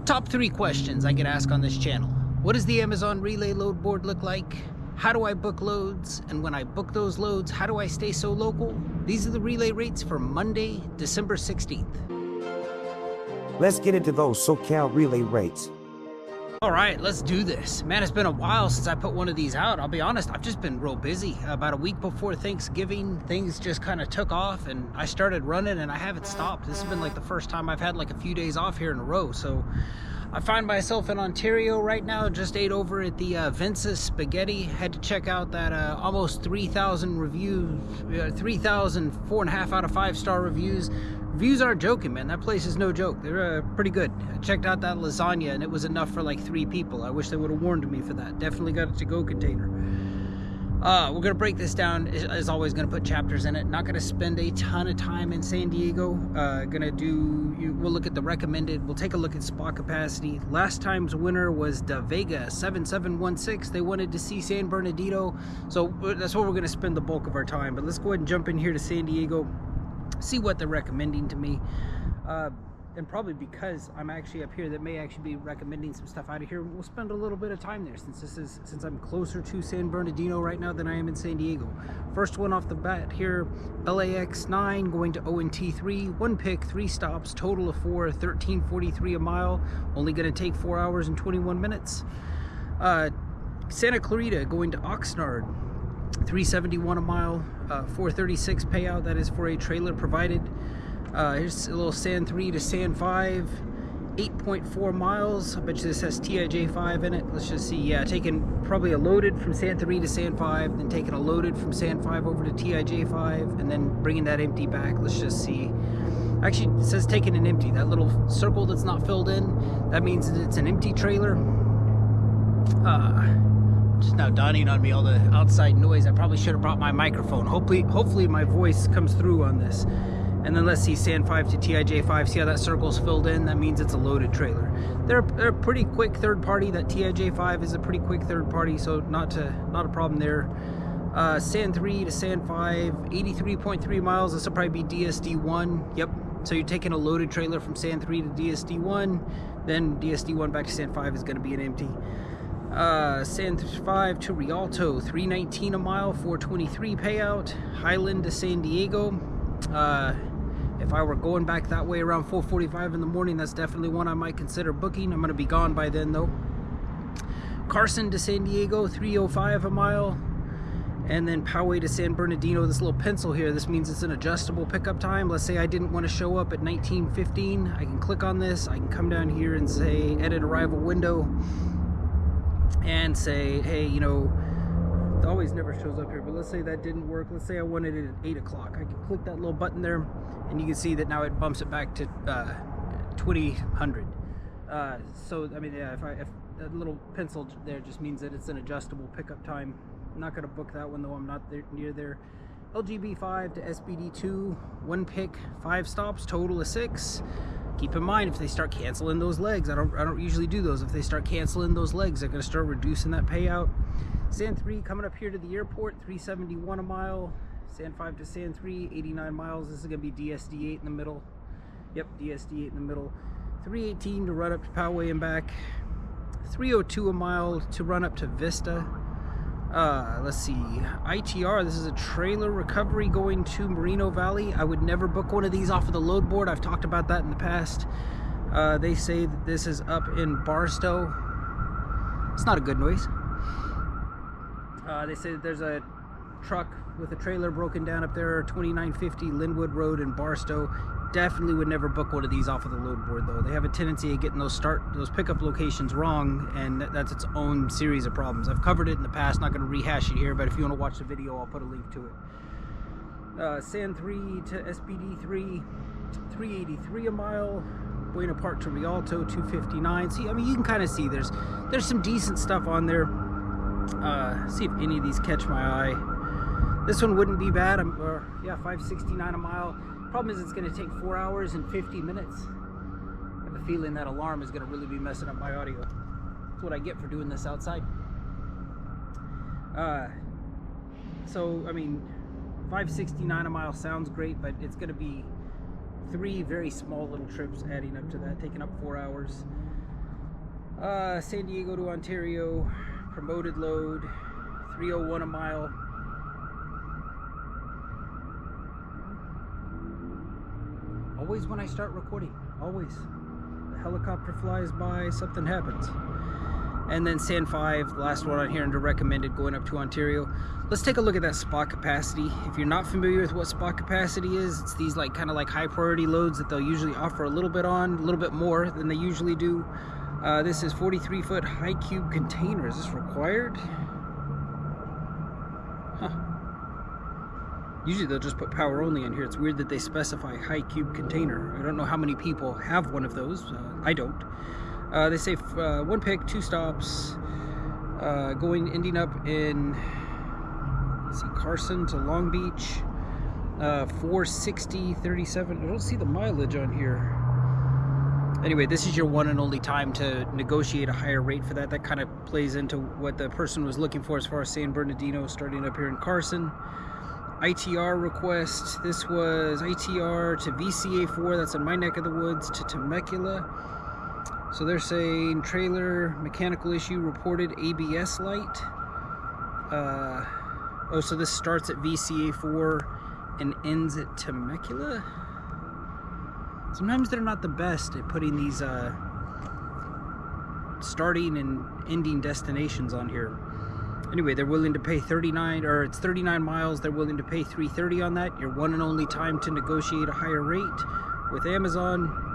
Top 3 questions I get asked on this channel. What does the Amazon relay load board look like? How do I book loads? And when I book those loads, how do I stay so local? These are the relay rates for Monday, December 16th. Let's get into those SoCal relay rates. All right, let's do this. Man, it's been a while since I put one of these out. I'll be honest, I've just been real busy. About a week before Thanksgiving, things just kind of took off and I started running and I haven't stopped. This has been like the first time I've had like a few days off here in a row. So I find myself in Ontario right now. Just ate over at the Vince's Spaghetti. Had to check out that almost 3,000 reviews, 3,000 4.5 out of 5-star reviews. Reviews aren't joking, man. That place is no joke. They're pretty good. I checked out that lasagna and it was enough for like 3 people. I wish they would have warned me for that. Definitely got a to-go container. We're gonna break this down. As always, gonna put chapters in it. Not gonna spend a ton of time in San Diego. We'll look at the recommended. We'll take a look at spot capacity. Last time's winner was 𝕊𝕒𝕟 7716. They wanted to see San Bernardino, so that's where we're gonna spend the bulk of our time. But let's go ahead and jump in here to San Diego. See what they're recommending to me, and probably because I'm actually up here, that may actually be recommending some stuff out of here. We'll spend a little bit of time there since I'm closer to San Bernardino right now than I am in San Diego. First one off the bat here, LAX 9 going to ONT 3, 1 pick, 3 stops, total of 4, 13.43 a mile. Only going to take 4 hours and 21 minutes. Santa Clarita going to Oxnard, 371 a mile, 436 payout. That is for a trailer provided. Here's a little San 3 to San 5, 8.4 miles. I bet you this has TIJ5 in it. Let's just see. Yeah, taking probably a loaded from San 3 to San 5, then taking a loaded from San 5 over to TIJ5, and then bringing that empty back. Let's just see. Actually, it says taking an empty. That little circle that's not filled in, that means that it's an empty trailer. Just now dawning on me all the outside noise. I probably should have brought my microphone. Hopefully my voice comes through on this. And then let's see, San 5 to TIJ5. See how that circle's filled in? That means it's a loaded trailer. They're a pretty quick third party. That TIJ5 is a pretty quick third party, so not a problem there. San 3 to San 5, 83.3 miles. This will probably be DSD1. Yep. So you're taking a loaded trailer from San 3 to DSD1, then DSD1 back to San 5 is going to be an empty. San 5 to Rialto, 319 a mile, 423 payout. Highland to San Diego. If I were going back that way around 4:45 in the morning, that's definitely one I might consider booking. I'm going to be gone by then though. Carson to San Diego, 305 a mile. And then Poway to San Bernardino, this little pencil here, this means it's an adjustable pickup time. Let's say I didn't want to show up at 19:15. I can click on this. I can come down here and say edit arrival window and say, hey, you know, it always never shows up here, but let's say that didn't work. Let's say I wanted it at 8 o'clock. I can click that little button there and you can see that now it bumps it back to 2000. So I mean, yeah, if that little pencil there just means that it's an adjustable pickup time. I'm not going to book that one though. I'm not near there. LGB 5 to SBD 2, 1 pick, 5 stops, total of 6. Keep in mind, if they start canceling those legs, I don't usually do those. If they start canceling those legs, they're going to start reducing that payout. San 3 coming up here to the airport, 371 a mile. San 5 to San 3, 89 miles. This is going to be DSD 8 in the middle. Yep, DSD 8 in the middle. 318 to run up to Poway and back. 302 a mile to run up to Vista. Let's see, ITR, this is a trailer recovery going to Moreno Valley. I would never book one of these off of the load board. I've talked about that in the past. They say that this is up in Barstow. It's not a good noise. They say that there's a truck with a trailer broken down up there, 2950 Linwood Road in Barstow. Definitely would never book one of these off of the load board though. They have a tendency of getting those pickup locations wrong, and that's its own series of problems. I've covered it in the past, not going to rehash it here, but if you want to watch the video, I'll put a link to it. San 3 to SBD 3, 383 a mile. Buena Park to Rialto, 259. See, I mean, you can kind of see there's some decent stuff on there. See if any of these catch my eye. This one wouldn't be bad. Yeah, 569 a mile. Problem is it's going to take 4 hours and 50 minutes. I have a feeling that alarm is going to really be messing up my audio. That's what I get for doing this outside. So I mean, 569 a mile sounds great, but it's going to be 3 very small little trips adding up to that, taking up 4 hours. San Diego to Ontario, promoted load, 301 a mile. Always when I start recording, always. The helicopter flies by, something happens. And then San 5, the last one on here under recommended, going up to Ontario. Let's take a look at that spot capacity. If you're not familiar with what spot capacity is, it's these like kind of like high priority loads that they'll usually offer a little bit on, a little bit more than they usually do. This is 43-foot high cube container. Is this required? Huh. Usually they'll just put power only in here. It's weird that they specify high cube container. I don't know how many people have one of those. I don't. They say 1 pick, 2 stops, ending up in, let's see, Carson to Long Beach, 460, 37. I don't see the mileage on here. Anyway, this is your one and only time to negotiate a higher rate for that. That kind of plays into what the person was looking for as far as San Bernardino, starting up here in Carson. ITR request. This was ITR to VCA4, that's in my neck of the woods, to Temecula. So they're saying trailer mechanical issue reported, ABS light. Oh, so this starts at VCA4 and ends at Temecula? Sometimes they're not the best at putting these starting and ending destinations on here. Anyway, they're willing to pay 39, or it's 39 miles. They're willing to pay $330 on that. Your one and only time to negotiate a higher rate with Amazon.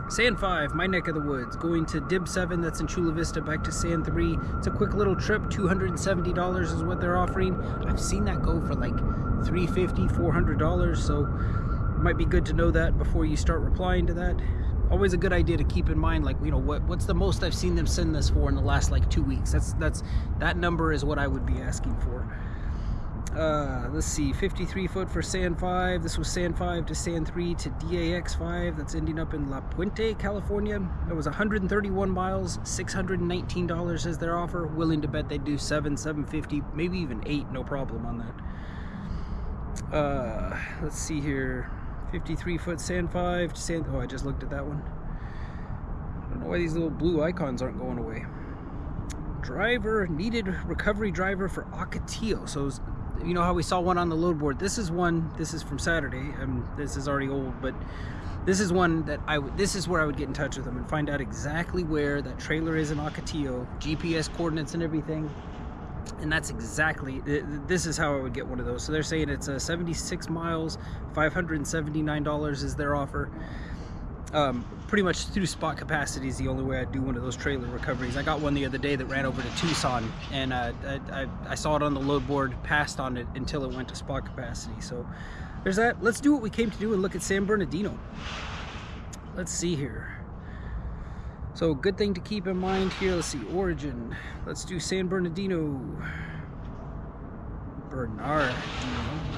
San 5, my neck of the woods, going to Dib 7, that's in Chula Vista, back to San 3. It's a quick little trip. $270 is what they're offering. I've seen that go for like $350, $400, so it might be good to know that before you start replying to that. Always a good idea to keep in mind, like, you know, what's the most I've seen them send this for in the last like 2 weeks. That number is what I would be asking for. Let's see, 53-foot for San 5. This was San 5 to San 3 to DAX 5. That's ending up in La Puente, California. It was 131 miles, $619 is their offer. Willing to bet they do $750, maybe even $8, no problem on that. Let's see here. 53-foot San 5 to San... Oh, I just looked at that one. I don't know why these little blue icons aren't going away. Driver, needed recovery driver for Ocotillo. So, you know how we saw one on the load board? This is one, this is from Saturday, and this is already old, but this is one that this is where I would get in touch with them and find out exactly where that trailer is in Ocotillo, GPS coordinates and everything. And that's exactly, this is how I would get one of those. So they're saying it's 76 miles, $579 is their offer. Pretty much through spot capacity is the only way I'd do one of those trailer recoveries. I got one the other day that ran over to Tucson, and I saw it on the load board, passed on it until it went to spot capacity. So there's that. Let's do what we came to do and look at San Bernardino. Let's see here. So good thing to keep in mind here. Let's see, origin. Let's do San Bernardino. Bernardino.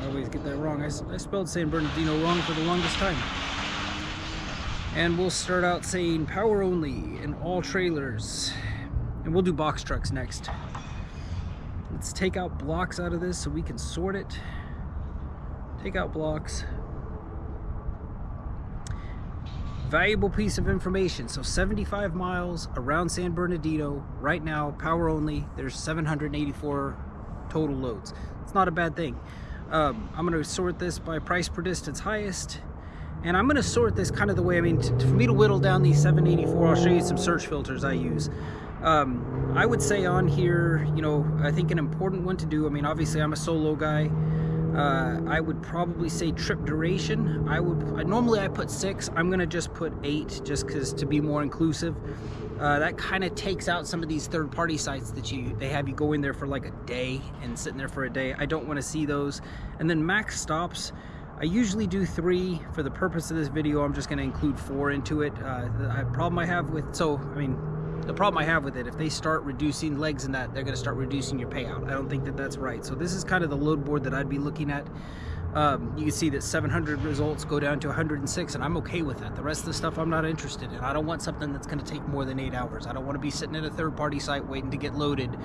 I always get that wrong. I spelled San Bernardino wrong for the longest time. And we'll start out saying power only in all trailers. And we'll do box trucks next. Let's take out blocks out of this so we can sort it. Take out blocks. Valuable piece of information. So 75 miles around San Bernardino. Right now, power only. There's 784 total loads. It's not a bad thing. I'm going to sort this by price per distance highest. And I'm going to sort this kind of the way, I mean, for me to whittle down these 784, I'll show you some search filters I use. I would say on here, you know, I think an important one to do, I mean, obviously I'm a solo guy. I would probably say trip duration. Normally I put 6. I'm gonna just put 8, just because to be more inclusive. That kind of takes out some of these third-party sites that they have you go in there for like a day and sitting there for a day. I don't want to see those. And then max stops, I usually do 3. For the purpose of this video, I'm just going to include 4 into it. The problem I have with it, if they start reducing legs in that, they're going to start reducing your payout. I don't think that that's right. So this is kind of the load board that I'd be looking at. You can see that 700 results go down to 106, and I'm okay with that. The rest of the stuff I'm not interested in. I don't want something that's going to take more than 8 hours. I don't want to be sitting at a third-party site waiting to get loaded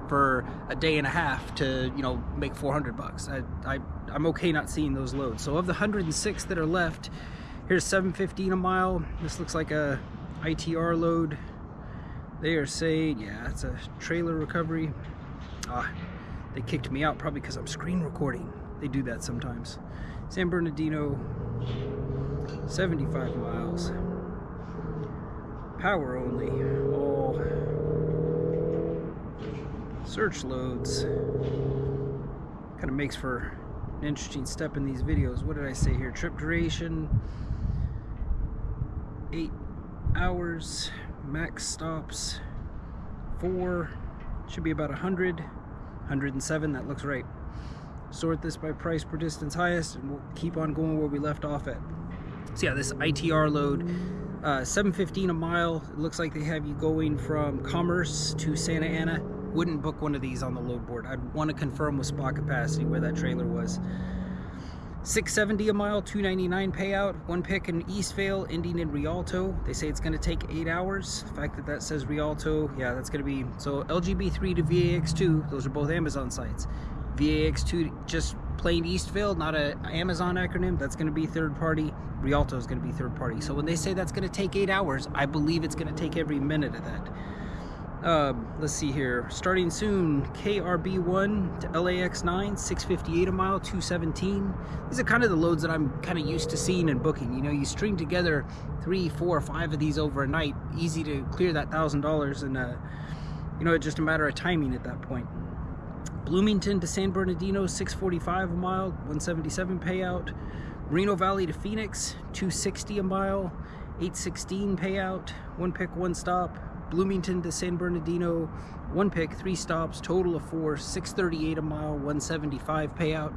for a day and a half to, you know, make 400 bucks. I'm okay not seeing those loads. So of the 106 that are left, here's 715 a mile. This looks like a ITR load. They are saying, yeah, it's a trailer recovery. They kicked me out probably because I'm screen recording. They do that sometimes. San Bernardino, 75 miles. Power only. All search loads. Kind of makes for an interesting step in these videos. What did I say here? Trip duration, 8 hours. Max stops, 4. Should be about 100. 107, that looks right. Sort this by price per distance highest, and we'll keep on going where we left off at. So yeah, this ITR load, $7.15 a mile. It looks like they have you going from Commerce to Santa Ana. Wouldn't book one of these on the load board. I'd want to confirm with spot capacity where that trailer was. $6.70 a mile, $2.99 payout. One pick in Eastvale, ending in Rialto. They say it's going to take 8 hours. The fact that that says Rialto, yeah, that's going to be, so LGB3 to VAX2, those are both Amazon sites. VAX2, just plain Eastvale, not a Amazon acronym, that's going to be third party. Rialto is going to be third party. So when they say that's going to take 8 hours, I believe it's going to take every minute of that. Let's see here. Starting soon, KRB1 to LAX9, $6.58 a mile, $2.17. These are kind of the loads that I'm kind of used to seeing and booking. You know, you string together 3, 4, 5 of these over a night, easy to clear that $1,000, and you know, it's just a matter of timing at that point. Bloomington to San Bernardino, $6.45 a mile, $1.77 payout. Moreno Valley to Phoenix, $2.60 a mile, $8.16 payout. One pick, one stop. Bloomington to San Bernardino, one pick, 3 stops, total of 4, $6.38 a mile, $1.75 payout.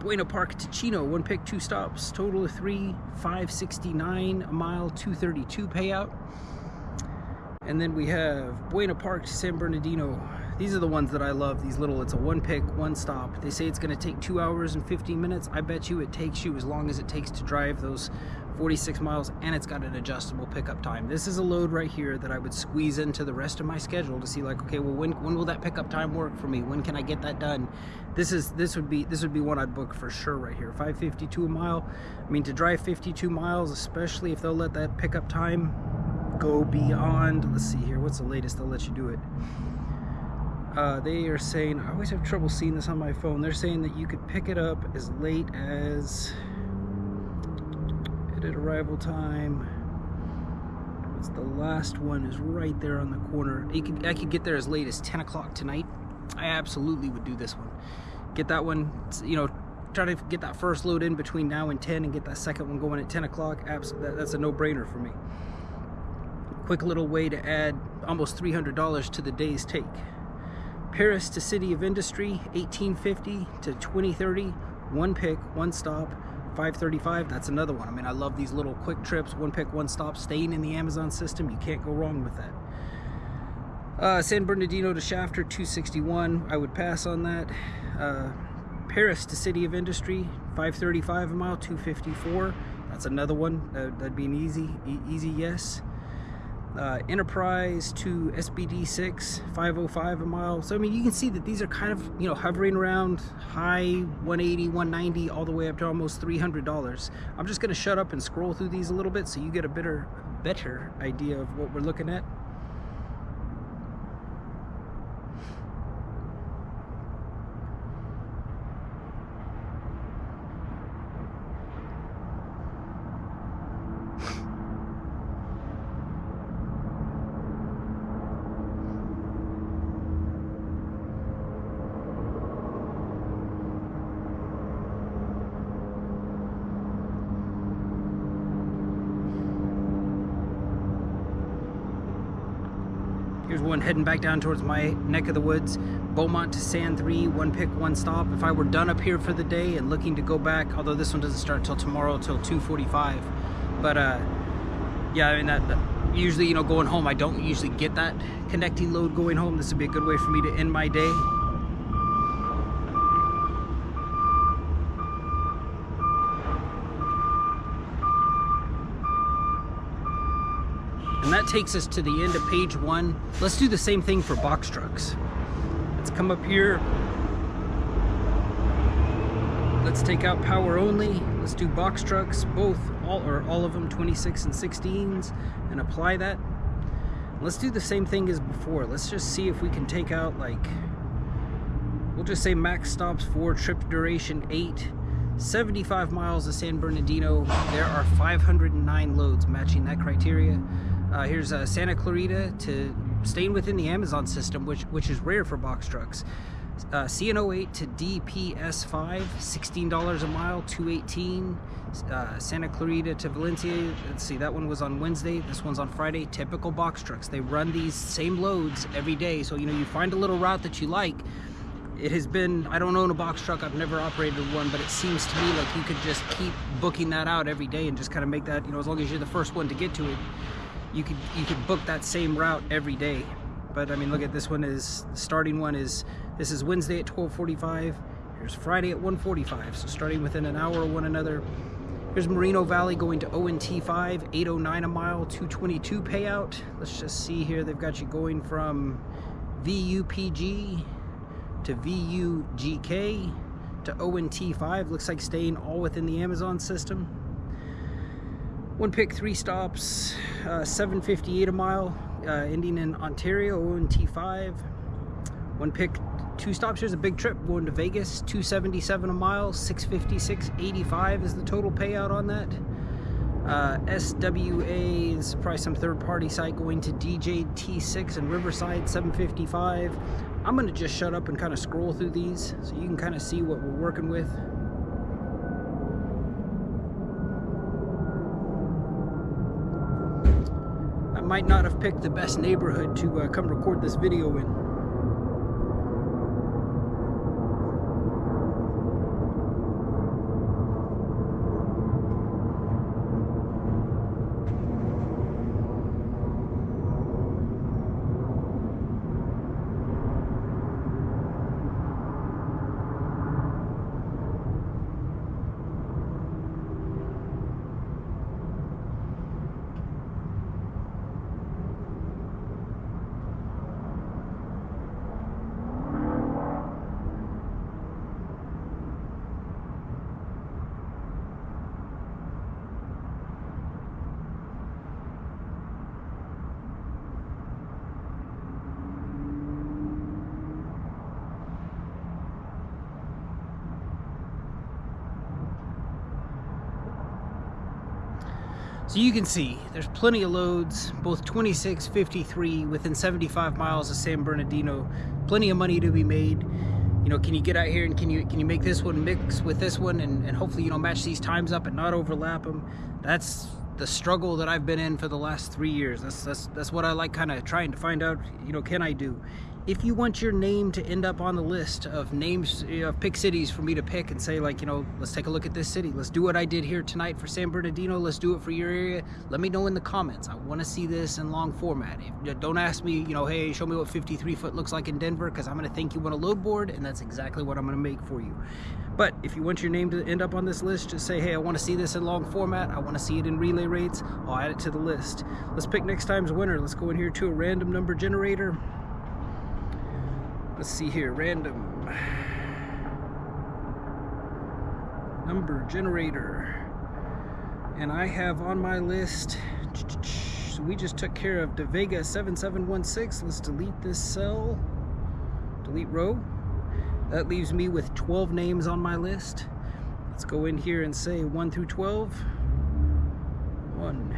Buena Park to Chino, one pick, 2 stops, total of 3, $5.69 a mile, $2.32 payout. And then we have Buena Park to San Bernardino. These are the ones that I love, these little, it's a one pick, one stop. They say it's going to take 2 hours and 15 minutes. I bet you it takes you as long as it takes to drive those 46 miles, and it's got an adjustable pickup time. This is a load right here that I would squeeze into the rest of my schedule to see, like, okay, well, when will that pickup time work for me? When can I get that done? This would be one I'd book for sure right here. $5.52 a mile. I mean, to drive 52 miles, especially if they'll let that pickup time go beyond, let's see here, what's the latest they'll let you do it? They are saying, I always have trouble seeing this on my phone. They're saying that you could pick it up as late as, at arrival time, what's the last one, is right there on the corner. I could get there as late as 10 o'clock tonight. I absolutely would do this one. Get that one, you know, try to get that first load in between now and 10 and get that second one going at 10 o'clock. That's a no-brainer for me. Quick little way to add almost $300 to the day's take. Paris to City of Industry, 1850 to 2030, one pick, one stop, $5.35. That's another one. I mean, I love these little quick trips, one pick, one stop, staying in the Amazon system. You can't go wrong with that. San Bernardino to Shafter, $2.61. I would pass on that. Paris to City of Industry, $5.35 a mile, $2.54. That's another one. That'd be an easy yes. Enterprise to SBD6, $5.05 a mile. So I mean, you can see that these are kind of, you know, hovering around high 180, 190, all the way up to almost $300. I'm just going to shut up and scroll through these a little bit so you get a better idea of what we're looking at. Here's one heading back down towards my neck of the woods. Beaumont to San 3, one pick, one stop. If I were done up here for the day and looking to go back, although this one doesn't start till tomorrow till 2:45, but yeah, I mean, that usually, you know, going home, I don't usually get that connecting load going home. This would be a good way for me to end my day. And that takes us to the end of page 1. Let's do the same thing for box trucks. Let's come up here. Let's take out power only. Let's do box trucks, all of them 26 and 16s, and apply that. Let's do the same thing as before. Let's just see if we can take out, like, we'll just say max stops 4, trip duration 8, 75 miles to San Bernardino. There are 509 loads matching that criteria. Here's Santa Clarita to staying within the Amazon system, which is rare for box trucks. CN08 to DPS5, $16 a mile, $218. Santa Clarita to Valencia, let's see, that one was on Wednesday, this one's on Friday. Typical box trucks, they run these same loads every day, so you know, you find a little route that you like. It has been, I don't own a box truck, I've never operated one, but it seems to me like you could just keep booking that out every day and just kind of make that, you know, as long as you're the first one to get to it, you could book that same route every day. But I mean, look at this one, is the starting one is, this is Wednesday at 12:45, here's Friday at 1:45, so starting within an hour of one another. Here's Moreno Valley going to ONT5, $809 a mile, $222 payout. Let's just see here, they've got you going from VUPG to VUGK to ONT5. Looks like staying all within the Amazon system. One pick, 3 stops, $758 a mile, ending in Ontario, ONT5. One pick, 2 stops. Here's a big trip going to Vegas, $277 a mile, $656.85 is the total payout on that. SWA is probably some third-party site going to DJT6 in Riverside, $755. I'm going to just shut up and kind of scroll through these so you can kind of see what we're working with. I might not have picked the best neighborhood to come record this video in. So you can see there's plenty of loads, both 26, 53 within 75 miles of San Bernardino. Plenty of money to be made. You know, can you get out here and can you make this one mix with this one and hopefully, you know, match these times up and not overlap them? That's the struggle that I've been in for the last 3 years. That's what I like, kind of trying to find out, you know, can I do? If you want your name to end up on the list of names, pick cities for me to pick and say, like, you know, let's take a look at this city. Let's do what I did here tonight for San Bernardino. Let's do it for your area. Let me know in the comments. I want to see this in long format. Don't ask me, you know, hey, show me what 53 foot looks like in Denver, because I'm going to think you want a load board, and that's exactly what I'm going to make for you. But if you want your name to end up on this list, just say, hey, I want to see this in long format. I want to see it in relay rates. I'll add it to the list. Let's pick next time's winner. Let's go in here to a random number generator. Let's see here, random number generator. And I have on my list, so we just took care of 𝕊𝕒𝕟 7716. Let's delete this cell, delete row. That leaves me with 12 names on my list. Let's go in here and say 1 through 12. 1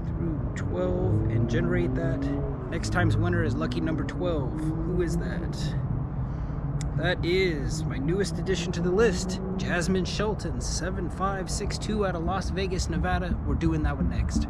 through 12 and generate that. Next time's winner is lucky number 12. Who is that? That is my newest addition to the list, Jasmine Shelton, 7562 out of Las Vegas, Nevada. We're doing that one next.